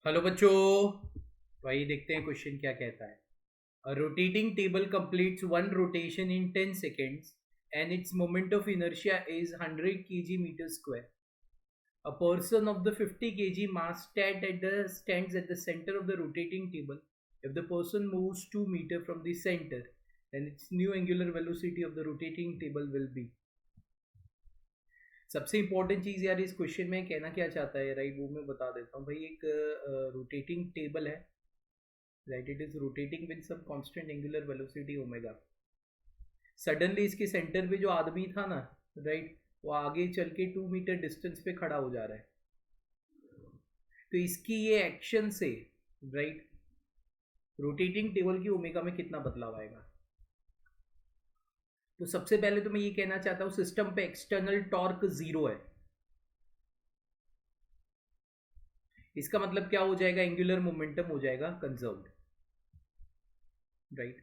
Hello बच्चों। वही देखते हैं क्वेश्चन क्या कहता है। अ rotating table completes one rotation in 10 seconds and its moment of inertia is 100 kg meter square. A person of the 50 kg mass stands at the center of the rotating table. If the person moves 2 meter from the center, then its new angular velocity of the rotating table will be. सबसे important चीज़ यार इस question में कहना क्या चाहता है, right, वो मैं बता देता हूँ भाई। एक रोटेटिंग टेबल है, right, it is rotating with some constant angular velocity omega. Suddenly इसके सेंटर पे जो आदमी था ना, राइट, वो आगे चल के 2 मीटर डिस्टेंस पे खड़ा हो जा रहा है। तो इसकी ये एक्शन से, राइट, रोटेटिंग टेबल की ओमेगा में कितना बदलाव आएगा। तो सबसे पहले तो मैं ये कहना चाहता हूँ सिस्टम पे एक्सटर्नल टॉर्क जीरो है। इसका मतलब क्या हो जाएगा, एंगुलर मोमेंटम हो जाएगा कंजर्व्ड, राइट।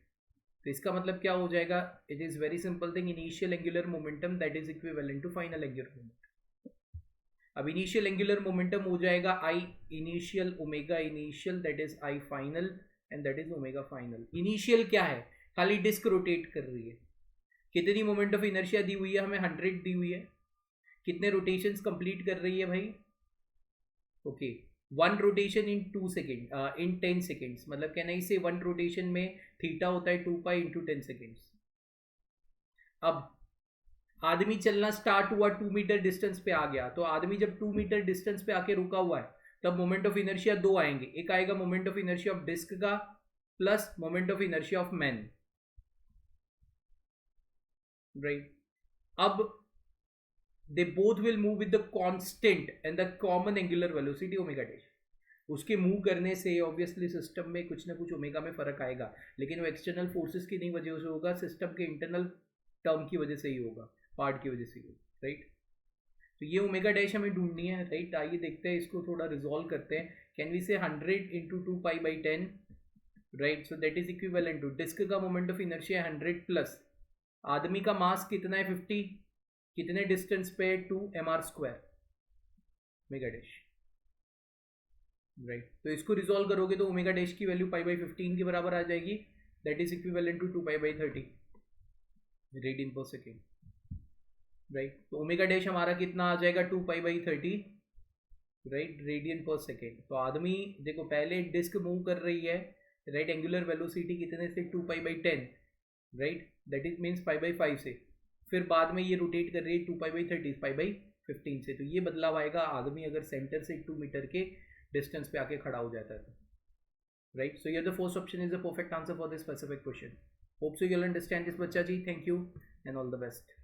तो इसका मतलब क्या हो जाएगा, it is very simple thing, initial angular momentum that is equivalent to final angular momentum. अब इनिशियल एंगुलर मोमेंटम हो जाएगा I initial omega initial that is I final and that is omega final. Initial क्या है, खाली disc rotate कर रही है। कितनी मोमेंट ऑफ इनर्शिया दी हुई है हमें, 100 दी हुई है। कितने रोटेशंस कंप्लीट कर रही है भाई, okay, one rotation in 2 second in 10 seconds. मतलब कहना इसे वन रोटेशन में थीटा होता है 2 पाई इंटू 10 सेकेंड्स। अब आदमी चलना स्टार्ट हुआ, 2 मीटर डिस्टेंस पे आ गया। तो आदमी जब 2 मीटर डिस्टेंस पे आके रुका हुआ है, तब मोमेंट ऑफ इनर्शिया दो आएंगे। एक आएगा moment of inertia of disc का plus moment of inertia of man, right. अब they both will move with the constant and the common angular velocity omega dash। उसके मूव करने से ऑब्वियसली सिस्टम में कुछ ना कुछ ओमेगा में फर्क आएगा, लेकिन वो एक्सटर्नल फोर्सेस की नहीं वजह से होगा, सिस्टम के इंटरनल टर्म की वजह से ही होगा, पार्ट की वजह से ही होगा, राइट। तो ये ओमेगा डैश हमें ढूंढनी है, राइट। आइए देखते हैं, इसको थोड़ा रिजॉल्व करते हैं। Can we say 100 into 2 pi, right. So that is equivalent to disc का मोमेंट ऑफ इनर्शिया 100 प्लस आदमी का मास कितना है 50, कितने डिस्टेंस पे 2 mr² ओमेगा डैश, राइट। तो इसको रिजॉल्व करोगे तो ओमेगा डैश की वैल्यू π/15 के बराबर आ जाएगी, that is equivalent to 2 pi radian per second, right. तो ओमेगा डैश हमारा कितना आ जाएगा 2 pi, right, radian per second. तो आदमी देखो पहले डिस्क मूव कर रही है, राइट, एंगुलर वेलोसिटी कितने से 2 pi, right, that is means π/5 से। फिर बाद में ये रोटेट कर रही है 2 पाई/30 π/15 से। तो ये बदलाव आएगा आदमी अगर सेंटर से 2 मीटर के डिस्टेंस पे आके खड़ा हो जाता है, राइट। सो ये the first option is the perfect answer for this specific question. Hope so you will understand this बच्चा जी। Thank you and all the best.